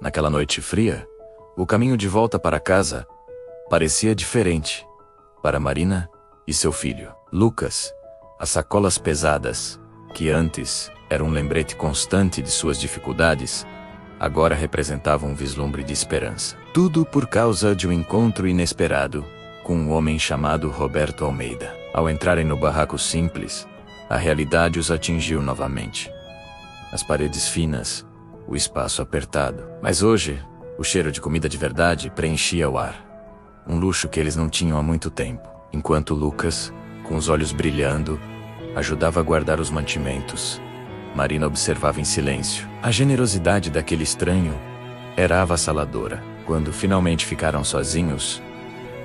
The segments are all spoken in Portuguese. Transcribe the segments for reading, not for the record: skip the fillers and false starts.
Naquela noite fria, o caminho de volta para casa parecia diferente para Marina e seu filho. Lucas, as sacolas pesadas, que antes eram um lembrete constante de suas dificuldades, agora representavam um vislumbre de esperança. Tudo por causa de um encontro inesperado com um homem chamado Roberto Almeida. Ao entrarem no barraco simples, a realidade os atingiu novamente. As paredes finas, o espaço apertado. Mas hoje, o cheiro de comida de verdade preenchia o ar. Um luxo que eles não tinham há muito tempo. Enquanto Lucas, com os olhos brilhando, ajudava a guardar os mantimentos, Marina observava em silêncio. A generosidade daquele estranho era avassaladora. Quando finalmente ficaram sozinhos,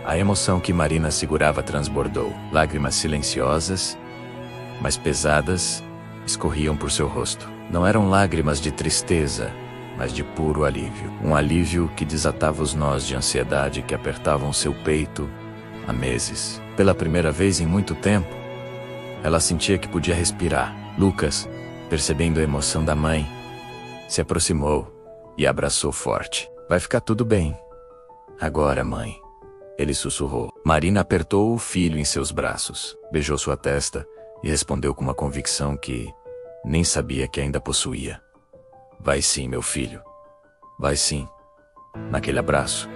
a emoção que Marina segurava transbordou. Lágrimas silenciosas, mas pesadas, escorriam por seu rosto. Não eram lágrimas de tristeza, mas de puro alívio. Um alívio que desatava os nós de ansiedade que apertavam seu peito há meses. Pela primeira vez em muito tempo, ela sentia que podia respirar. Lucas, percebendo a emoção da mãe, se aproximou e abraçou forte. Vai ficar tudo bem. Agora, mãe, ele sussurrou. Marina apertou o filho em seus braços, beijou sua testa e respondeu com uma convicção que nem sabia que ainda possuía. Vai sim, meu filho. Vai sim. Naquele abraço,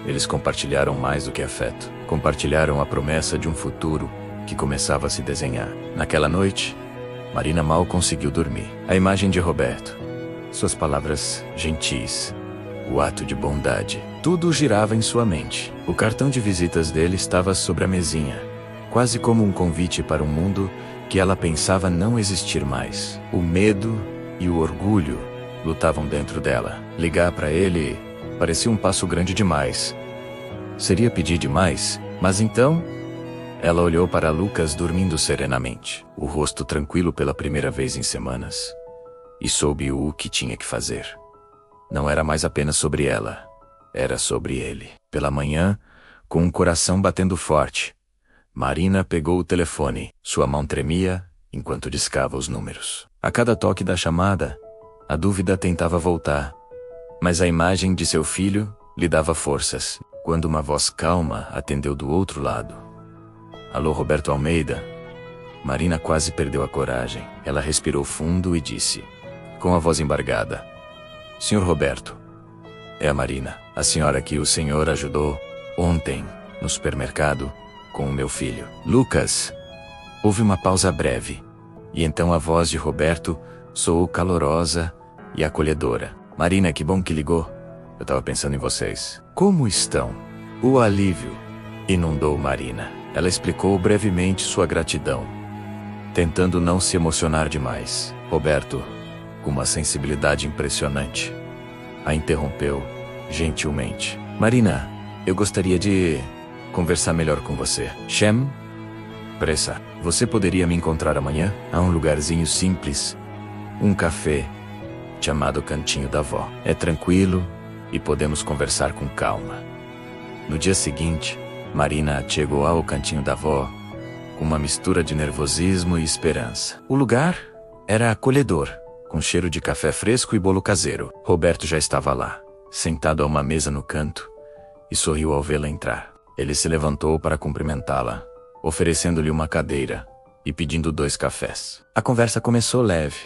eles compartilharam mais do que afeto. Compartilharam a promessa de um futuro que começava a se desenhar. Naquela noite, Marina mal conseguiu dormir. A imagem de Roberto, suas palavras gentis, o ato de bondade, tudo girava em sua mente. O cartão de visitas dele estava sobre a mesinha, quase como um convite para um mundo que ela pensava não existir mais. O medo e o orgulho lutavam dentro dela. Ligar para ele parecia um passo grande demais. Seria pedir demais, mas então ela olhou para Lucas dormindo serenamente, o rosto tranquilo pela primeira vez em semanas, e soube o que tinha que fazer. Não era mais apenas sobre ela, era sobre ele. Pela manhã, com o coração batendo forte, Marina pegou o telefone. Sua mão tremia enquanto discava os números. A cada toque da chamada, a dúvida tentava voltar, mas a imagem de seu filho lhe dava forças. Quando uma voz calma atendeu do outro lado. Alô, Roberto Almeida? Marina quase perdeu a coragem. Ela respirou fundo e disse, com a voz embargada: Senhor Roberto, é a Marina, a senhora que o senhor ajudou ontem no supermercado com o meu filho. Lucas. Houve uma pausa breve, e então a voz de Roberto soou calorosa e acolhedora. Marina, que bom que ligou. Eu estava pensando em vocês. Como estão? O alívio inundou Marina. Ela explicou brevemente sua gratidão, tentando não se emocionar demais. Roberto, com uma sensibilidade impressionante, a interrompeu gentilmente. Marina, eu gostaria de conversar melhor com você. Shem? Pressa, você poderia me encontrar amanhã? Há um lugarzinho simples, um café, chamado Cantinho da Vó. É tranquilo e podemos conversar com calma. No dia seguinte, Marina chegou ao Cantinho da Vó com uma mistura de nervosismo e esperança. O lugar era acolhedor, com cheiro de café fresco e bolo caseiro. Roberto já estava lá, sentado a uma mesa no canto, e sorriu ao vê-la entrar. Ele se levantou para cumprimentá-la, oferecendo-lhe uma cadeira e pedindo 2 cafés. A conversa começou leve,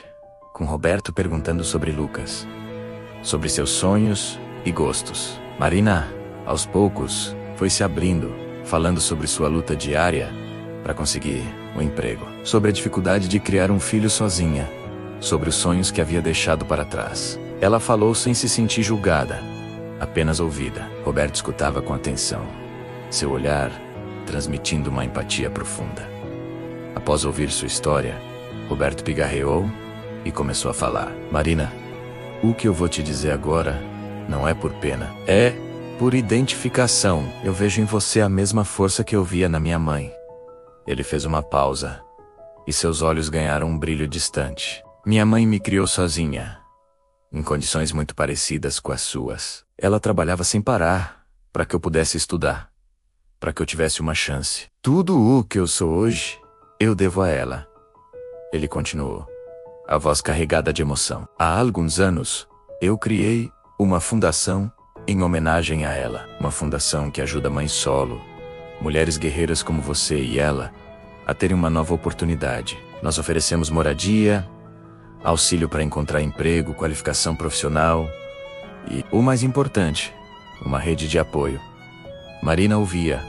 com Roberto perguntando sobre Lucas, sobre seus sonhos e gostos. Marina, aos poucos, foi se abrindo, falando sobre sua luta diária para conseguir um emprego, sobre a dificuldade de criar um filho sozinha, sobre os sonhos que havia deixado para trás. Ela falou sem se sentir julgada, apenas ouvida. Roberto escutava com atenção, seu olhar transmitindo uma empatia profunda. Após ouvir sua história, Roberto pigarreou e começou a falar. Marina, o que eu vou te dizer agora não é por pena, é por identificação. Eu vejo em você a mesma força que eu via na minha mãe. Ele fez uma pausa, e seus olhos ganharam um brilho distante. Minha mãe me criou sozinha, em condições muito parecidas com as suas. Ela trabalhava sem parar, para que eu pudesse estudar, para que eu tivesse uma chance. Tudo o que eu sou hoje, eu devo a ela. Ele continuou, a voz carregada de emoção. Há alguns anos, eu criei uma fundação em homenagem a ela. Uma fundação que ajuda mães solo, mulheres guerreiras como você e ela, a terem uma nova oportunidade. Nós oferecemos moradia, auxílio para encontrar emprego, qualificação profissional e, o mais importante, uma rede de apoio. Marina ouvia,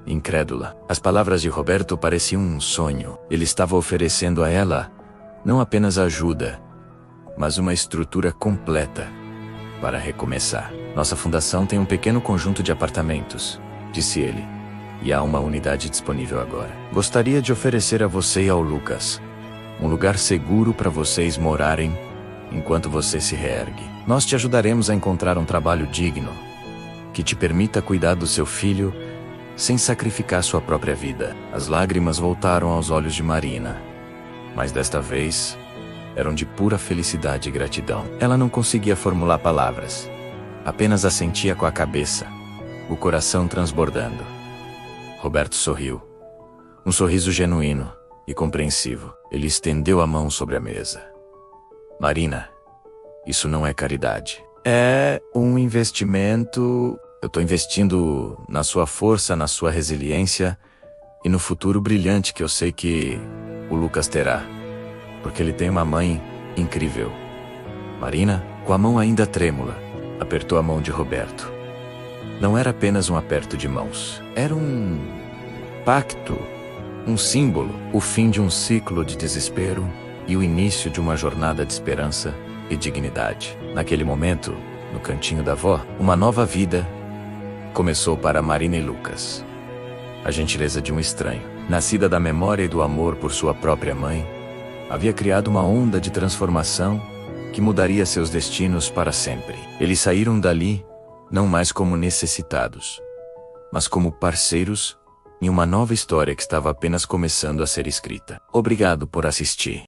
incrédula. As palavras de Roberto pareciam um sonho. Ele estava oferecendo a ela não apenas ajuda, mas uma estrutura completa para recomeçar. Nossa fundação tem um pequeno conjunto de apartamentos, disse ele, e há uma unidade disponível agora. Gostaria de oferecer a você e ao Lucas um lugar seguro para vocês morarem enquanto você se reergue. Nós te ajudaremos a encontrar um trabalho digno que te permita cuidar do seu filho sem sacrificar sua própria vida. As lágrimas voltaram aos olhos de Marina, mas desta vez eram de pura felicidade e gratidão. Ela não conseguia formular palavras, apenas assentia com a cabeça, o coração transbordando. Roberto sorriu, um sorriso genuíno e compreensivo. Ele estendeu a mão sobre a mesa. Marina, isso não é caridade. É um investimento. Eu estou investindo na sua força, na sua resiliência e no futuro brilhante que eu sei que o Lucas terá, porque ele tem uma mãe incrível. Marina, com a mão ainda trêmula, apertou a mão de Roberto. Não era apenas um aperto de mãos, era um pacto, um símbolo, o fim de um ciclo de desespero e o início de uma jornada de esperança e dignidade. Naquele momento, no cantinho da avó, uma nova vida começou para Marina e Lucas. A gentileza de um estranho, nascida da memória e do amor por sua própria mãe, havia criado uma onda de transformação que mudaria seus destinos para sempre. Eles saíram dali não mais como necessitados, mas como parceiros em uma nova história que estava apenas começando a ser escrita. Obrigado por assistir.